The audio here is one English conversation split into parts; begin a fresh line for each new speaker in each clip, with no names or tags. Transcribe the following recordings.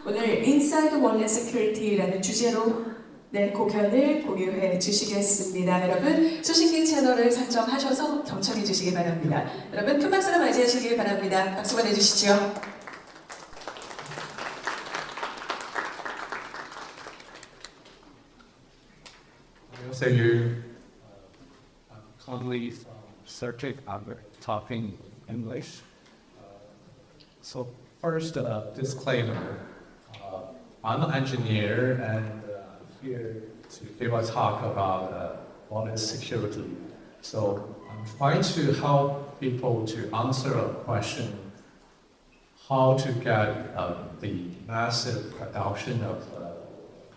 오늘 Inside Wallet Security라는 주제로 공연을 공유해 주시겠습니다. 여러분 소식기 채널을 선정하셔서 경청해 주시기 바랍니다. 여러분 큰 박수로 맞이하시길 바랍니다. 박수 보내주시죠.
안녕하세요. I'm currently searching and talking English. So first, disclaimer. I'm an engineer and I'm here to give a talk about wallet security. So I'm trying to help people to answer a question: how to get the massive adoption of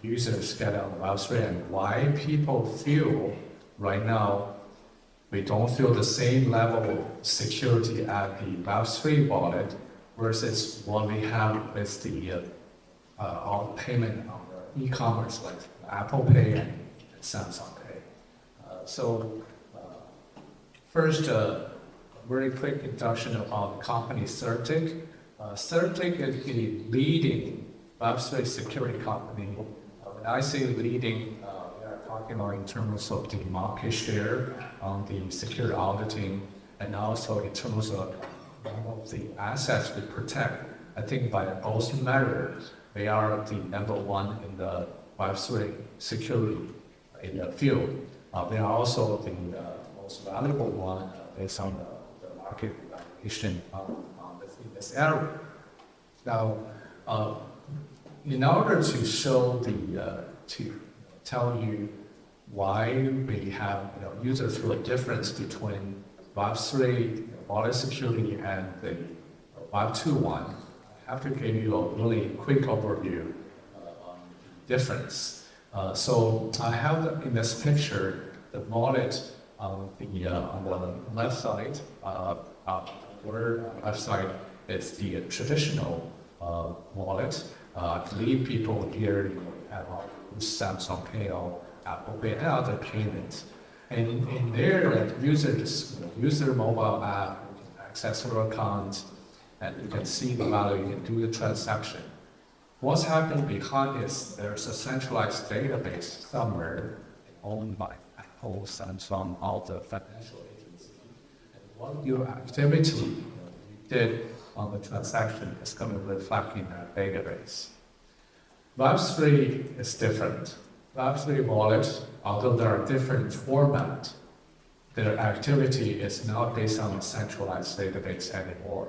users get on Web3 and why people feel right now we don't feel the same level of security at the Web3 wallet versus what we have with the all the payment on the e-commerce like Apple Pay and Samsung Pay. First, very quick introduction about the company Certic. Certic is the leading Web3 security company. When I say leading, we are talking about in terms of the market share on the security auditing and also in terms of the assets we protect. I think by both measures, we are the number one in the Web3 security in the field. We are also the most valuable one based on the market valuation in this area. Now, in order to show to tell you why we have users feel a difference between Web3 wallet security and the Web2 one, I have to give you a really quick overview on the difference. So I have in this picture the wallet on the left side. Where left side is the traditional wallet. I believe people here have Samsung Pay or Apple Pay and other payments. And in there, users use their mobile app, you can access their account, and you can see the value, you can do the transaction. What's happening behind is there's a centralized database somewhere owned by Apple, Samsung, all the financial agencies. And what your activity you did on the transaction is going to reflect in that database. Web3 is different. Web3 wallets, although there are different formats, their activity is not based on a centralized database anymore.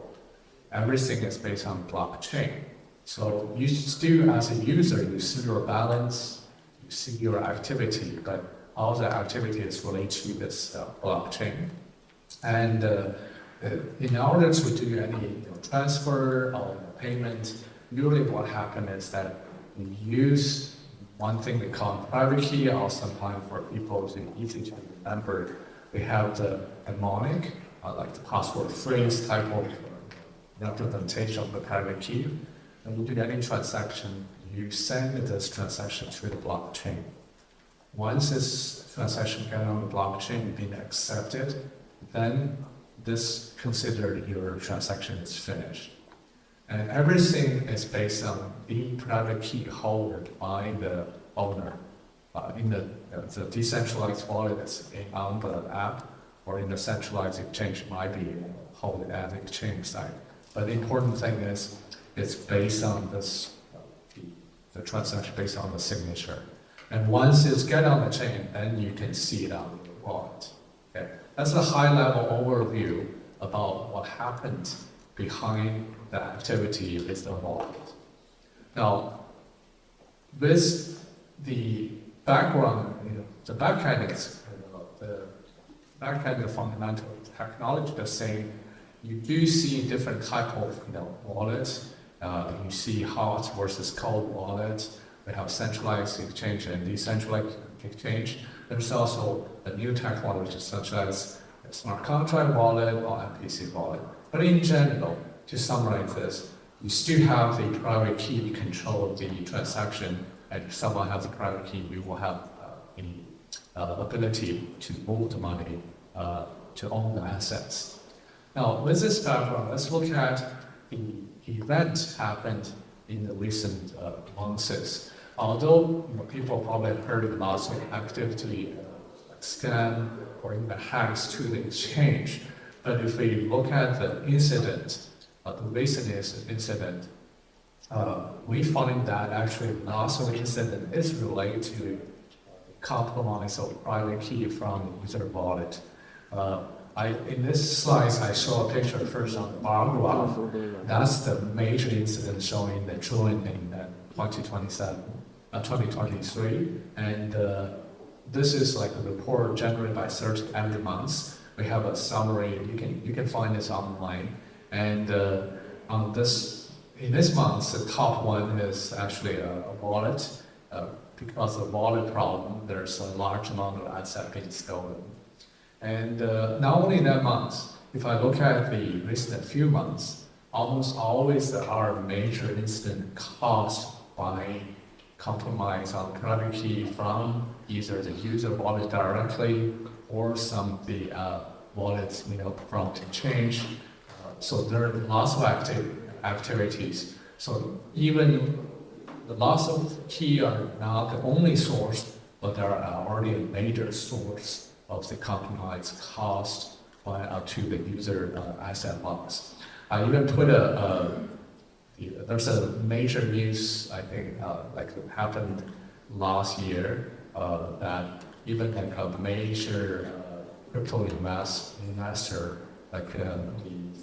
Everything is based on blockchain. So you still, as a user, you see your balance, you see your activity, but all the activity is related to this blockchain. And in order to do any transfer or payment, usually what happens is that you use one thing they call private key, or sometimes for people to easy to remember, we have the mnemonic, like the password phrase type of representation of the private key. When you do any transaction, you send this transaction to the blockchain. Once this transaction gets on the blockchain, being accepted, then this considered your transaction is finished. And everything is based on the private key held by the owner. In the decentralized wallet is on the app, or in the centralized exchange might be held at the exchange site. But the important thing is it's based on this, the transaction based on the signature. And once it's get on the chain, then you can see it on your wallet. Okay? That's a high-level overview about what happened behind the activity with the wallet. Now, with the background, the backend is the fundamental technology the same. You do see different type of wallets. You see hot versus cold wallet. We have centralized exchange and decentralized exchange. There's also a new technology such as a smart contract wallet or MPC wallet. But in general, to summarize this, you still have the private key to control the transaction, and if someone has a private key, we will have the ability to move the money to own the assets. Now, with this background, let's look at the event happened in the recent months. Although people probably have heard of lots of activity, scam or even hacks to the exchange, but if we look at the incident, the recent incident, we find that actually lots of incident is related to compromise of private key from user wallet. In this slide, I show a picture first on the bar graph. That's the major incident showing the June in 2023. And this is like a report generated by Search every month. We have a summary. You can find this online. And in this month, the top one is actually a wallet. Because of the wallet problem, there's a large amount of assets being stolen. And not only that month, if I look at the recent few months, almost always there are major incidents caused by compromise on private key from either the user wallet directly or some of the wallets, prompt exchange. So there are lots of activities. So even the loss of key are not the only source, but they are already a major source of the compromise caused to the user asset loss. I even put there's a major news, I think, like it happened last year, that even like a major crypto investor, like the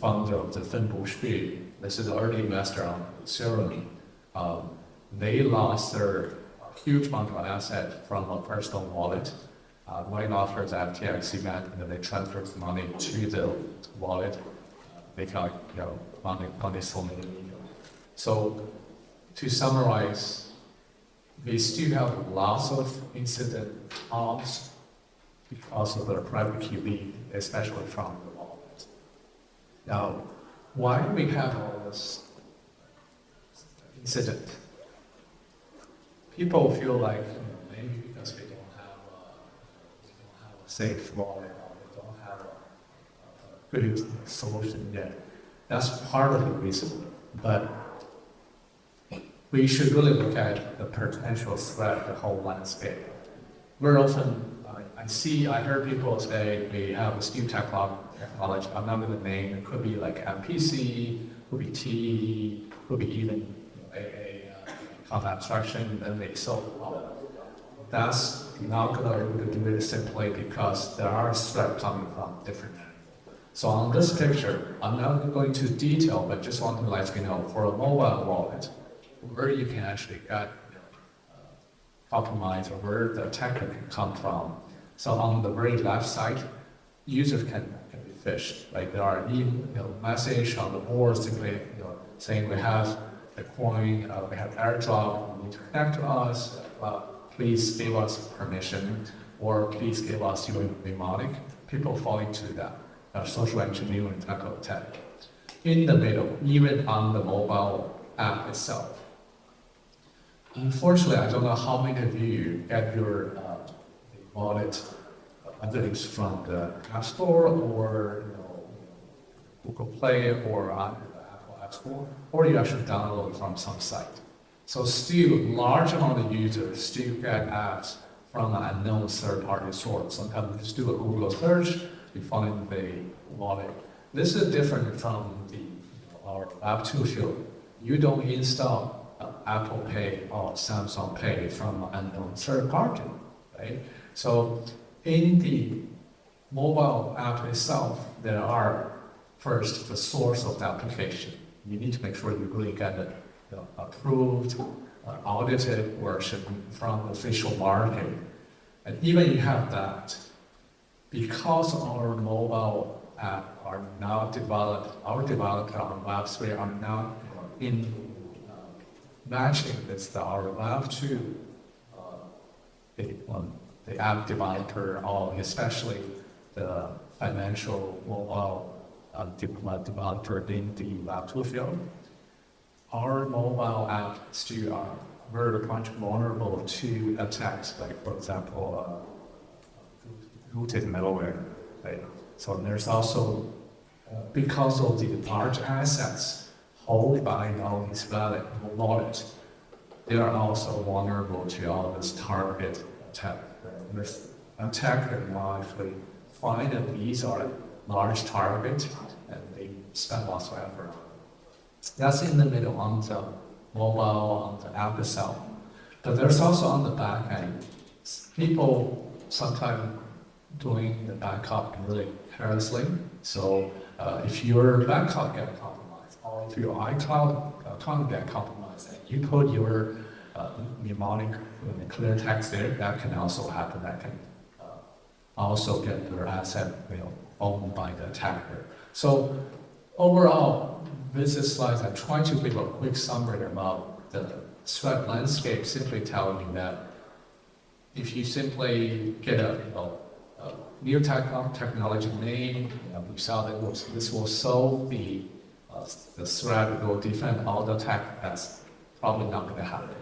founder of the Finbush, this is the early investor on Ethereum, they lost their huge amount of asset from a personal wallet. Right after the FTX event, they transferred the money to the wallet. They got money so many million. So to summarize, we still have lots of incident caused because of the private key leak, especially from the wallet. Now, why do we have all this incident? People feel like maybe because we don't have a safe wallet or we don't have a good solution yet. That's part of the reason. But we should really look at the potential threat, the whole landscape. Very often, I heard people say we have this new technology, I'm not going to name, it could be like MPC, could be TE, could be even of abstraction, and that's not going to do it simply because there are threats coming from different angles. So on this picture, I'm not going to detail, but just want to let you know, for a mobile wallet, where you can actually get compromise or where the attacker can come from. So on the very left side, users can be phished. Like there are message on the board simply saying we have the coin, we have airdrop, you need to connect to us, please give us permission, or please give us your mnemonic. People fall into that social engineering type of attack. In the middle, even on the mobile app itself. Unfortunately, I don't know how many of you get your wallet, whether it's from the App Store or Google Play or or you actually download from some site. So still, large amount of users still get apps from an unknown third-party source. Sometimes you just do a Google search, you find the wallet. This is different from our Web2 field. You don't install Apple Pay or Samsung Pay from an unknown third party, right? So in the mobile app itself, there are first the source of the application. You need to make sure you really get it approved, audited version from official market. And even you have that, because our mobile app are now developed, our developer on Web3 are now in matching with our Web2, the app developer, or especially the financial mobile developer in the Web2 field. Our mobile app still are very much vulnerable to attacks, like for example, rooted malware. Right? So there's also, because of the large assets hold by all these valid wallet, they are also vulnerable to all this target attack. This attacker will actually find that these are large targets and they spend lots of effort. That's in the middle on the mobile, on the app itself. But there's also on the back end, people sometimes doing the backup really carelessly. So if your backup get compromised, or if your iCloud account get compromised, and you put your mnemonic in the clear text there, that can also happen. That can also get your asset owned by the attacker. So overall, with this slide, I'm trying to give a quick summary about the threat landscape, simply telling you that if you simply get a new technology name, we saw that this will solve the threat, it will defend all the attack. That's probably not going to happen.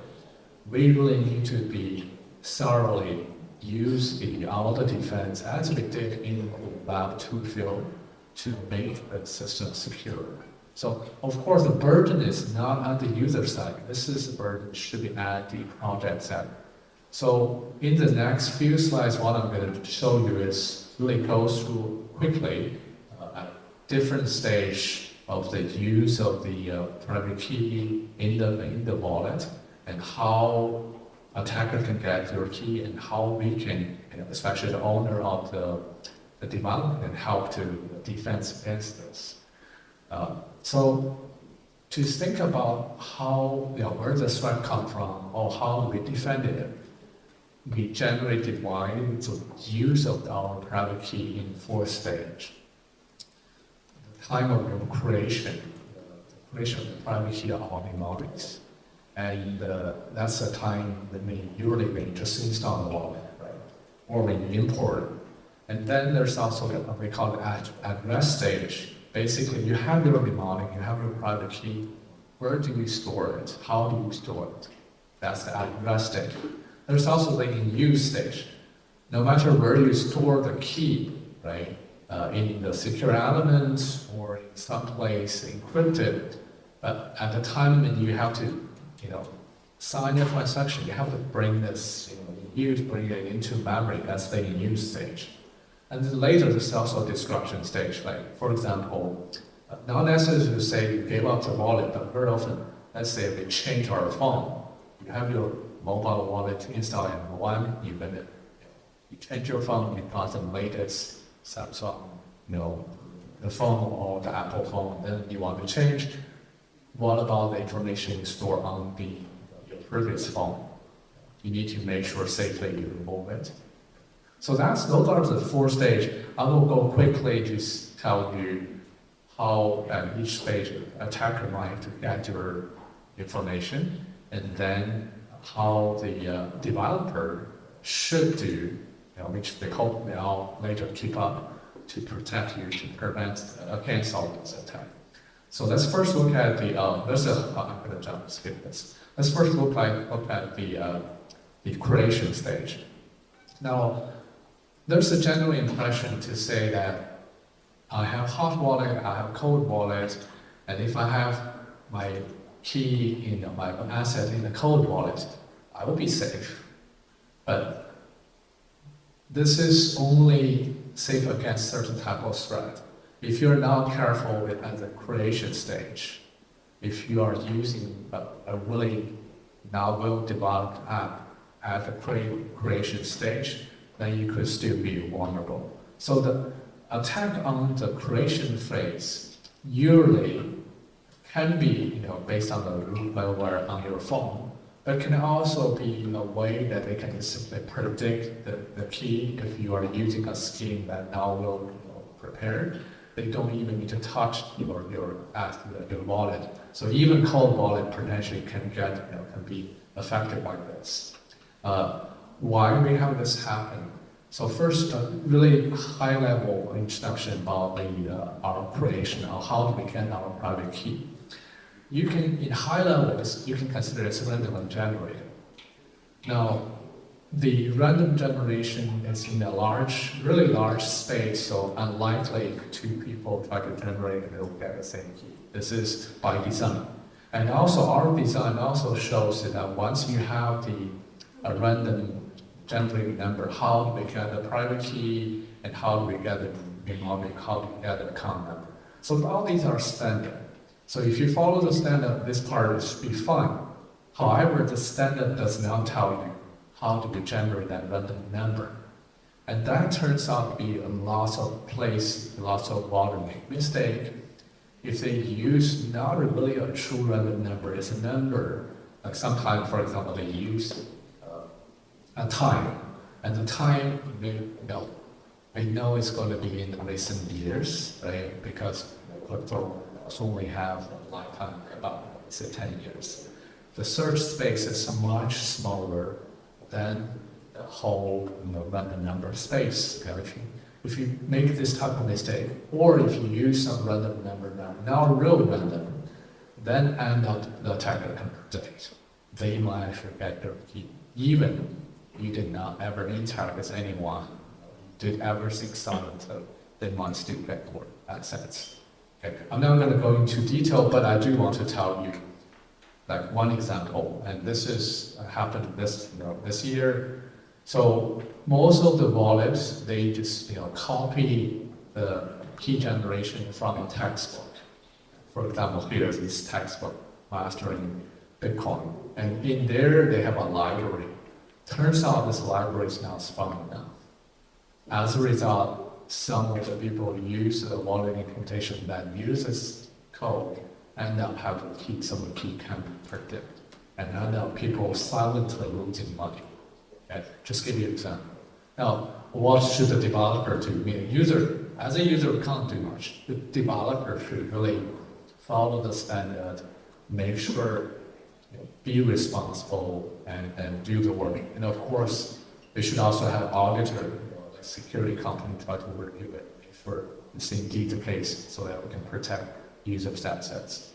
We really need to be thoroughly use all the defense as we did in the Lab 2 field to make the system secure. So, of course, the burden is not on the user side. This is the burden should be at the project side. So, in the next few slides, what I'm going to show you is really go through quickly at different stage of the use of the private key in the wallet and how attacker can get your key and how we can, especially the owner of the device, can help to defense against this. So to think about how, where the threat come from or how we defended it, we generated wide use of our private key in 4 stage. The time of your creation, the creation of the private key are mnemonics. And that's the time that we just install the wallet, right? Or we import it. And then there's also what we call the at rest stage. Basically, you have your mnemonic, you have your private key. Where do you store it? How do you store it? That's the at rest stage. There's also the in use stage. No matter where you store the key, right? In the secure element or in some place encrypted, but at the time when you have to sign your transaction, you have to bring this, bring it into memory. That's the in use stage. And then later, there's also a destruction stage. Like, for example, not necessarily to say you gave up the wallet, but very often, let's say we change our phone. You have your mobile wallet installed in one, you change your phone, you got the latest Samsung, the phone or the Apple phone, then you want to change. What about the information you store on your previous phone? You need to make sure safely you remove it. So those are the 4 stages. I will go quickly to tell you how at each stage attacker might get your information, and then how the developer should do, which they hope they'll later keep up to protect you, to prevent against all this attack. So let's first look at I'm going to skip this. Let's first look at the creation stage. Now, there's a general impression to say that I have hot wallet, I have cold wallet, and if I have my key, my asset in the cold wallet, I will be safe. But this is only safe against certain type of threat. If you're not careful at the creation stage, if you are using a really now well-developed app at the creation stage, then you could still be vulnerable. So the attack on the creation phase usually can be, based on the root malware on your phone, but can also be in a way that they can simply predict the key if you are using a scheme that now will prepare. They don't even need to touch your wallet. So even cold wallet potentially can be affected by this. Why we have this happen? So first, a really high-level introduction about our creation, or how do we get our private key. You can, in high levels, you can consider it as randomly generated. Now, the random generation is in a really large space, so unlikely two people try to generate and they'll get the same key. This is by design. And also our design also shows that once you have a random generating number, how do we get the private key and how do we get the mnemonic, how do we get the account number. So all these are standard. So if you follow the standard, this part should be fine. However, the standard does not tell you how to generate that random number. And that turns out to be a lots of volume mistake. If they use not really a true random number, it's a number, like sometimes, for example, they use a time, and the time, we know it's going to be in the recent years, right? Because crypto only have a lifetime about, say, 10 years. The search space is much smaller than the whole random number space. Okay? If you make this type of mistake, or if you use some random number, not real random, then end up the attacker can predict. They might actually get their key, even you did not ever interact with anyone, did everything solid, so they might still get more assets. Okay. I'm not going to go into detail, but I do want to tell you, like one example, and this is happened this year. So most of the wallets, they just copy the key generation from a textbook. For example, here is this textbook, Mastering Bitcoin, and in there they have a library. Turns out this library is not strong enough. As a result, some of the people who use the wallet implementation that uses code end up having key, some of the key can predict, and end up people silently losing money. Okay? Just give you an example. Now, what should the developer do? I mean, as a user, we can't do much. The developer should really follow the standard, make sure, be responsible, and do the work. And of course, they should also have auditor, like security company, try to review it, make sure it's indeed the case, so that we can protect users' assets.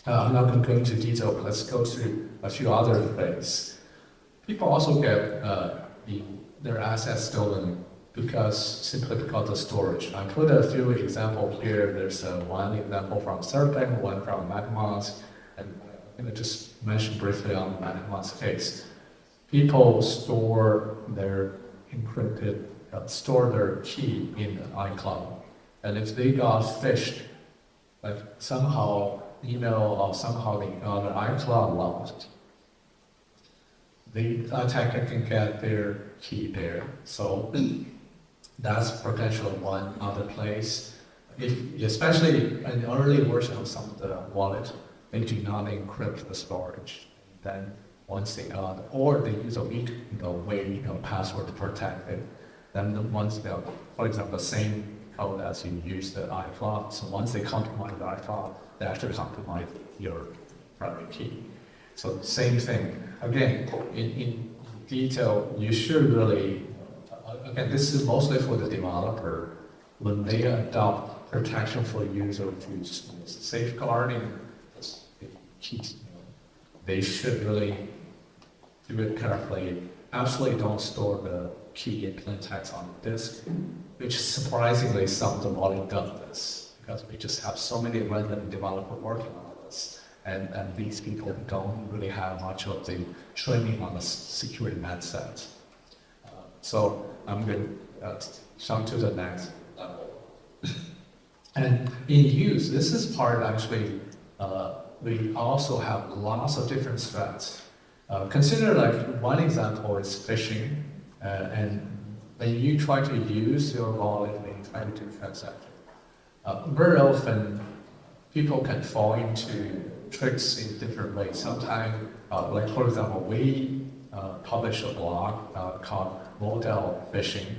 I'm not going to go into detail, but let's go through a few other things. People also get their assets stolen simply because of storage. I put a few examples here. There's one example from Serpent, one from MetaMask, and I'm going to just mention briefly on MetaMask case. People store their key in iCloud, and if they got phished, like somehow email or somehow they got an iCloud lost, the attacker can get their key there. So that's potential one other place. Especially in the early version of some of the wallet, they do not encrypt the storage. Then once they got, or they use a weak way, password to protect it. Then once they, for example, the same code as you use the iCloud. So once they compromise the iCloud, they actually compromise your private key. So same thing. Again, in detail, you should really, again, this is mostly for the developer. When they adopt protection for user to safeguarding the keys, they should really do it carefully. Absolutely don't store the key in plain text on the disk, which surprisingly some of the wallet does this, because we just have so many random developers working on this, and these people don't really have much of the training on the security mindset. So I'm going to jump to the next level. And in use, this is part actually, we also have lots of different threats. Consider like one example is phishing, and when you try to use your wallet when you try to do transactions, very often people can fall into tricks in different ways. Sometimes, like for example, we publish a blog called Model Phishing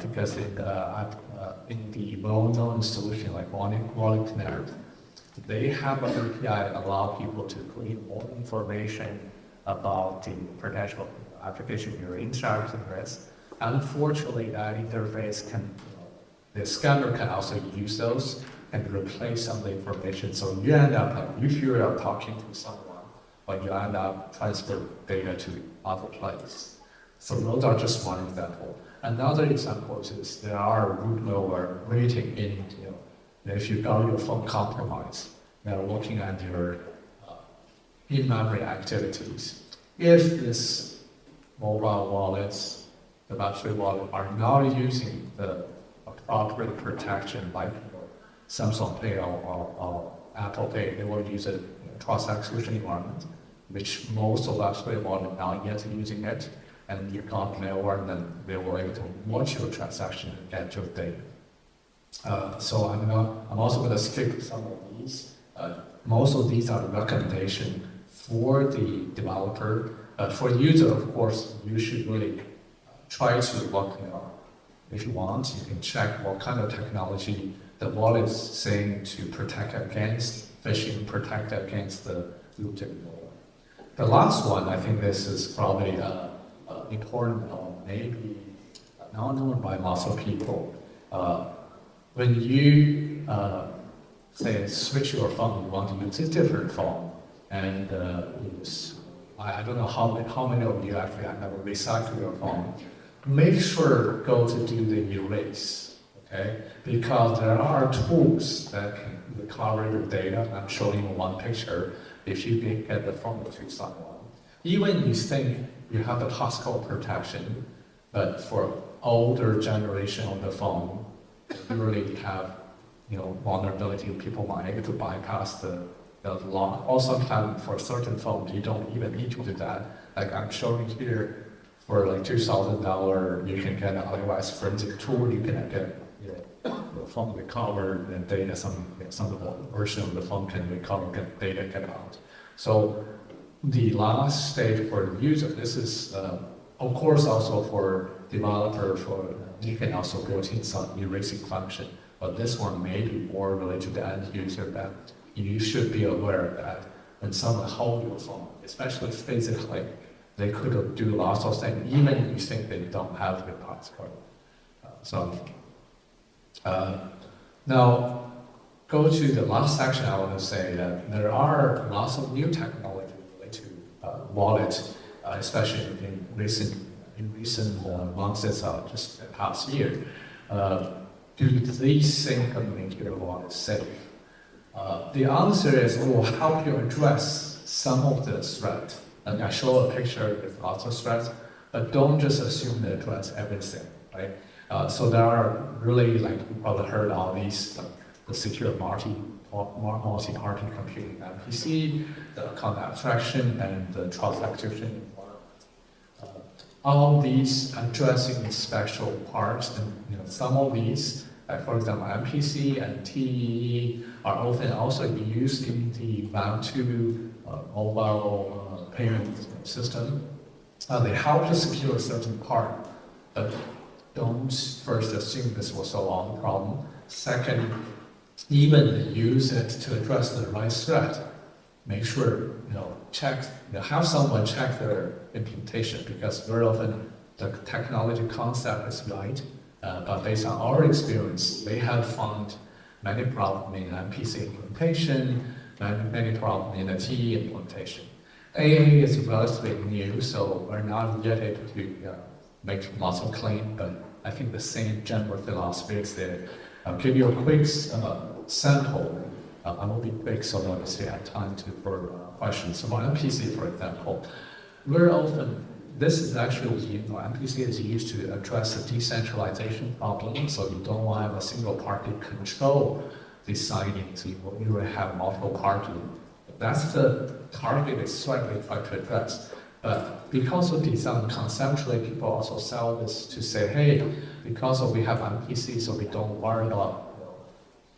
because in the well-known solution like Wallet Connect, they have an API allow people to glean more information about the potential application you're interacting with. Unfortunately, that interface the scammer can also use those and replace some of the information. So you end up, if you are talking to someone, but you end up transfer data to other place. So those are just one example. Another example is there are root malware waiting in, if you got your phone compromised, they're looking at your in-memory activities. If this mobile wallets, the battery wallet, are not using the appropriate protection like Samsung Pay or Apple Pay, they will use a trust execution environment, which most of battery wallet are not yet using it, and you got malware, then they will able to watch your transaction and get your data. So I'm also going to skip some of these. Most of these are recommendation for the developer. For the user, of course, you should really try to look, if you want, you can check what kind of technology the wallet is saying to protect against phishing, protect against the looting malware. The last one, I think this is probably important, maybe not known by lots of people. When you say switch your phone, you want to use a different phone, and I don't know how many of you actually have never recycled your phone. Make sure go to do the erase, okay? Because there are tools that can recover your data. I'm showing you one picture. If you get the phone to someone, even you think you have the possible protection, but for older generation of the phone, you really have vulnerability. People might able to bypass the lock. Or sometimes for certain phones, you don't even need to do that. Like I'm showing here, for like $2,000, you can get an iOS forensic tool. You can get your phone recovered and data. Some of the version of the phone can recover, get data, get out. So the last stage for the user, this is of course also for developer. You can also build in some erasing function, but this one may be more related to the end user. That you should be aware of that when someone holds your phone, especially physically. They could do lots of things, even if you think they don't have the passcode. Now, go to the last section. I want to say that there are lots of new technology related to wallet, especially in recent months, just the past year. Do these things can make your wallet safe? The answer is, it will help you address some of the threat. And I show a picture with lots of threats, but don't just assume they address everything, right? So there are really, like you probably heard all these, the secure multi-party computing MPC, the account abstraction, and the trust execution environment. All these addressing special parts, and some of these, like for example, MPC and TEE are often also used in the Web2 mobile payment system. They help to secure a certain part, but don't first assume this was a long problem. Second, even use it to address the right threat. Make sure check, have someone check their implementation, because very often the technology concept is right, but based on our experience, they have found many problems in MPC implementation, many problems in the TE implementation. AA is relatively new, so we're not yet able to make lots of claims, but I think the same general philosophy is there. I'll give you a quick sample. I will be quick so that we have time for questions. So for MPC, for example, very often this is actually, MPC is used to address the decentralization problem, so you don't want to have a single party control the signing, so you will have multiple parties. That's the target is slightly try to address. But because of design, conceptually, people also sell this to say, hey, because we have MPC, so we don't worry about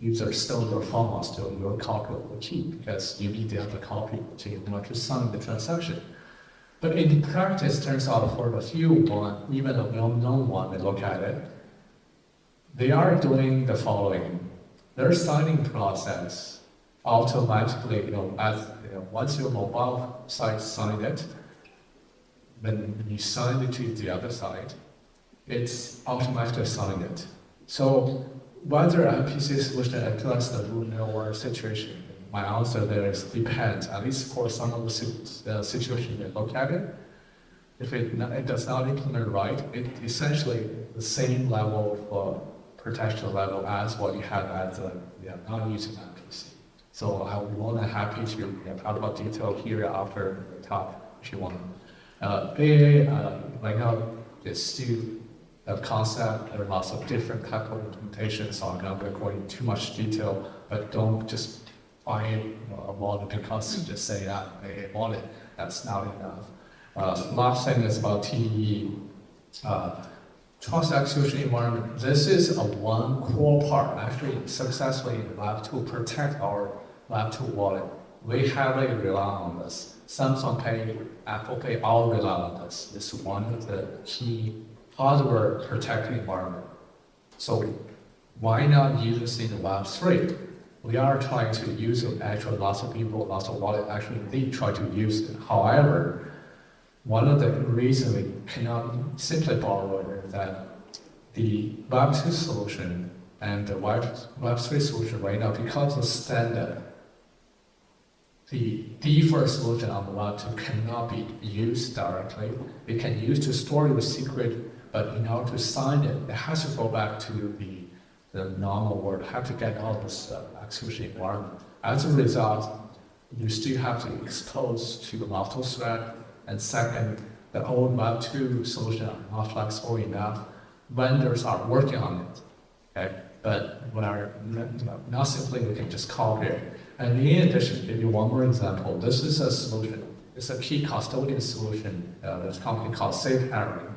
users steal your phone or steal your copy of the key, because you need the other copy to sign the transaction. But in practice, turns out for the few one, even the well-known one, they look at it, they are doing the following. Their signing process automatically, once your mobile site sign it, when you sign it to the other side, it's automatically signed it. So whether MPC solution address the root malware situation, my answer there is depends. At least for some of the situations you look at it, if it does not implement right, it essentially the same level of protection level as what you have at the non-using MPC. So I'm more than happy to talk about detail here after the talk if you want. AA right now is still a concept. There are lots of different type of implementations, so I'm not going to go into too much detail, but don't just find a wallet because you just say that a wallet, that's not enough. Last thing is about TDE. Trust execution environment. This is a one core part, actually successfully in Lab 2 protect our Lab 2 wallet. We heavily rely on this. Samsung Pay, Apple Pay, all rely on this. This is one of the key hardware protected environment. So why not use this in Lab 3? We are trying to use it. Actually, lots of people, lots of wallet actually they try to use it. However, one of the reasons we cannot simply borrow it is that the Web 2 solution and the Web 3 solution right now, because of standard, the default solution on the Web 2 cannot be used directly. It can use to store your secret, but in order to sign it, it has to go back to the normal world, have to get all this execution environment. As a result, you still have to expose to the multiple threat. And second, the old Web 2 solution are not flexible enough. Vendors are working on it, okay? But we are not simply we can just copy it. And in addition, give you one more example. This is a solution. It's a key custodian solution. There's a company called Safe Haven.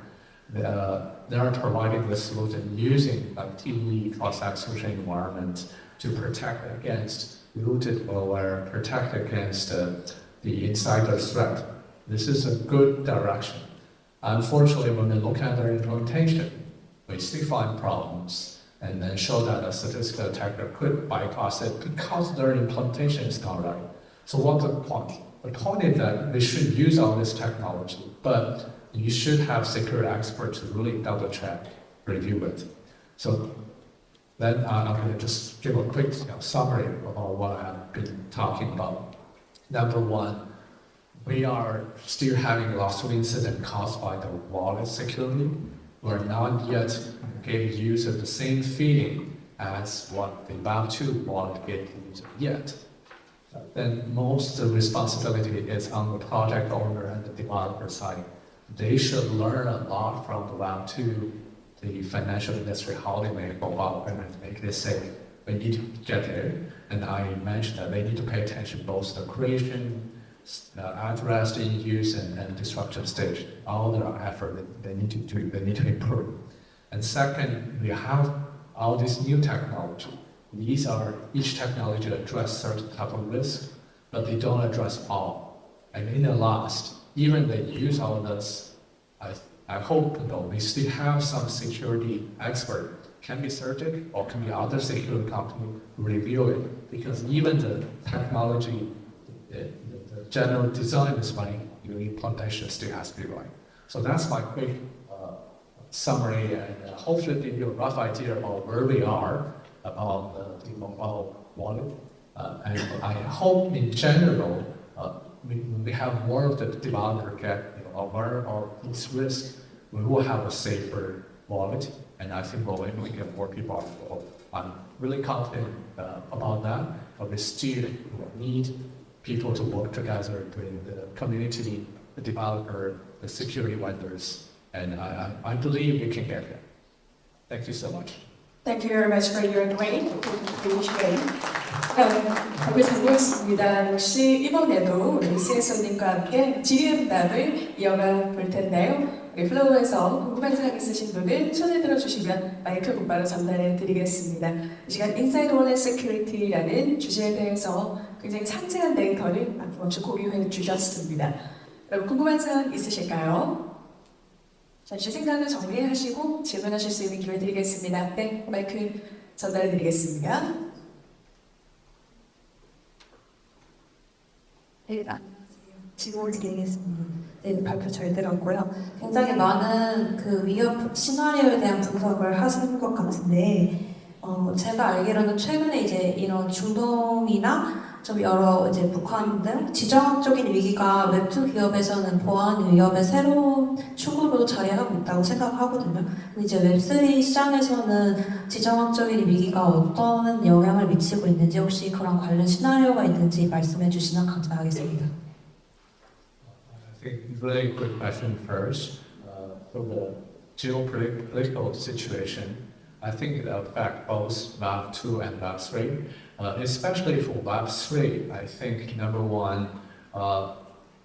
They are providing this solution using a TDE trust execution environment to protect against rooted malware, protect against the insider threat. This is a good direction. Unfortunately, when we look at their implementation, we still find problems and then show that a statistical attacker could bypass it because their implementation is not right. So what's the point? The point is that we should use all this technology, but you should have security experts to really double check, review it. So then I'm going to just give a quick summary about what I've been talking about. Number one, we are still having lots of incidents caused by the wallet security. We're not yet giving users the same feeling as what the Web 2 wallet gave users yet. Then most of the responsibility is on the project owner and the developer side. They should learn a lot from the Web 2, the financial industry, how they make go about and make this safe. We need to get there. And I mentioned that they need to pay attention both to the creation, address the use and disruption stage. All their effort they need to do, they need to improve. And second, we have all this new technology. These are each technology address certain type of risk, but they don't address all. And in the last, even they use all of this, I hope though we still have some security expert, can be CertIC or can be other security company review it, because even the technology, the general design is right, your implementation still has to be right. So that's my quick summary, and hopefully give you a rough idea about where we are about the mobile wallet. And I hope in general, we have more of the developer get aware of this risk, we will have a safer wallet, and I think we'll able to get more people involved. I'm really confident about that, but we still need people to work together between the community, the developer, the security vendors, and I believe we can get there. Thank you so much.
Thank you very much for your great presentation. 답을 듣고있습니다. 역시 이번에도 우리 CSO님과 함께 질의응답을 이어가 볼 텐데요. 우리 플로우에서 궁금한 사항 있으신 분은 손을 들어주시면 마이크 곧바로 전달해 드리겠습니다. 이 시간 Inside Wallet Security라는 주제에 대해서 굉장히 상세한 데이터를 먼저 공유해 주셨습니다. 여러분 궁금한 사항 있으실까요? 잠시 생각을 정리하시고 질문하실 수 있는 기회 드리겠습니다. 네, 마이크 전달해 드리겠습니다.
네, 안녕하세요. 질문 드리겠습니다. 네, 발표 잘 들었고요. 굉장히 많은 그 위협 시나리오에 대한 분석을 하신 것 같은데, 제가 알기로는 최근에 이제 이런 중동이나 좀 여러 이제 북한 등 지정학적인 위기가 웹2 기업에서는 보안 위협의 새로운 축으로 자리하고 있다고 생각하거든요. 이제 웹3 시장에서는 지정학적인 위기가 어떤 영향을 미치고 있는지 혹시 그런 관련 시나리오가 있는지 말씀해 주시면 감사하겠습니다.
I think really good question first. For the geopolitical situation, I think it affects both Web 2 and Web 3. Especially for Web 3, I think number one,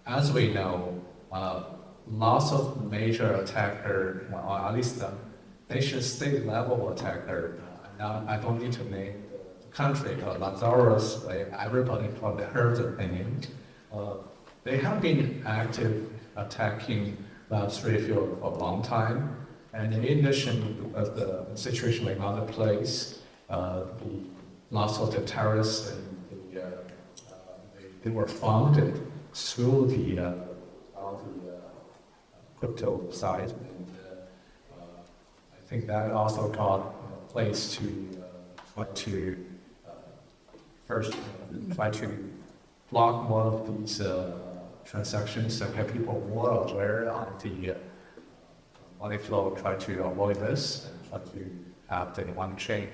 as we know, lots of major attacker, or at least the nation state level attacker, now I don't need to name the country, Lazarus, everybody probably heard the name. They have been active attacking Web 3 field for a long time. And in addition of the situation in other place, lots of the terrorists and they were funded through the crypto side. And I think that also got a place to try to block more of these transactions and have people more aware on the money flow, try to avoid this and try to have the one chain,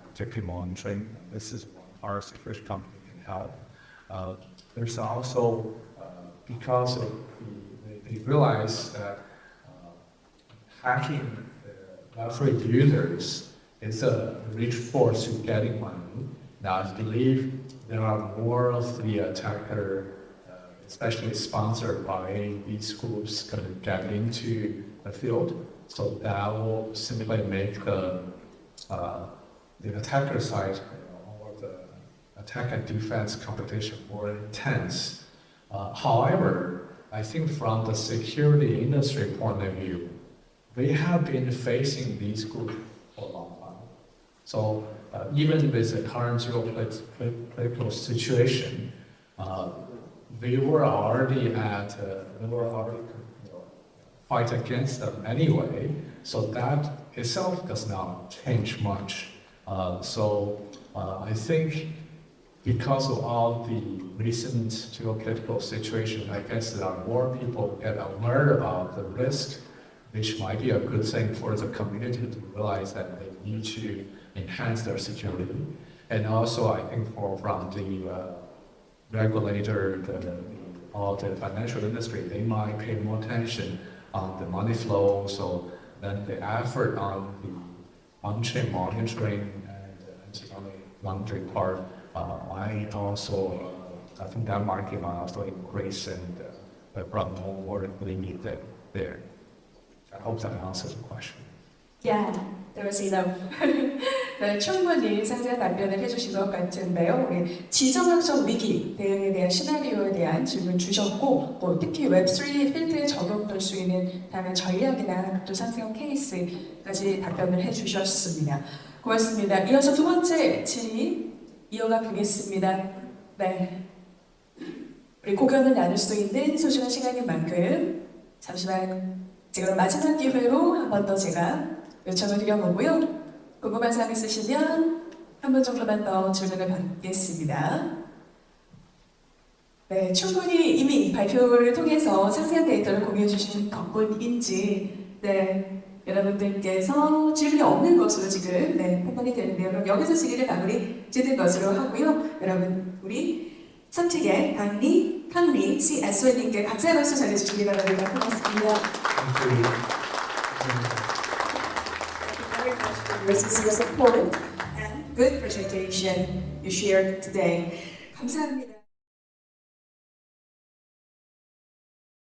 particularly monitoring. This is our security company can help. There's also, because they realize that hacking Web3 users is a rich force in getting money. Now I believe there are more of the attacker, especially sponsored by these groups, going to get into the field. So that will simply make the attacker side or the attack and defense competition more intense. However, I think from the security industry point of view, we have been facing these groups for a long time. So even with the current geopolitical situation, we were already fight against them anyway. So that itself does not change much. I think because of all the recent geopolitical situation, I guess there are more people get aware about the risk, which might be a good thing for the community to realize that they need to enhance their security. And also, I think from the regulator, or the financial industry, they might pay more attention on the money flow. So then the effort on the on-chain monitoring and anti-money laundering part, I think that market might also increase and brought more really need there. I hope that answers the question.
Yeah, there was enough. 네, 충분히 상세한 답변을 해주신 것 같은데요. 우리 지정학적 위기 대응에 대한 시나리오에 대한 질문 주셨고, 특히 웹3 필드에 적용될 수 있는 다양한 전략이나 또 상세한 케이스까지 답변을 해주셨습니다. 고맙습니다. 이어서 두 번째 질의 이어가 보겠습니다. 네, 우리 고견을 나눌 수 있는 소중한 시간인 만큼 잠시만 지금 마지막 기회로 한 번 더 제가 요청을 드려보고요. 궁금한 사항 있으시면 한 번 정도만 더 질문을 받겠습니다. 네, 충분히 이미 발표를 통해서 상세한 데이터를 공유해 주신 덕분인지 여러분들께서 질문이 없는 것으로 지금 판단이 되는데요. 그럼 여기서 질의를 마무리 짓는 것으로 하고요. 여러분 우리 선택의 강리 CSO님께 박수의 박수 전해주시기 바랍니다. 고맙습니다. Your support and good presentation you shared today. 감사합니다.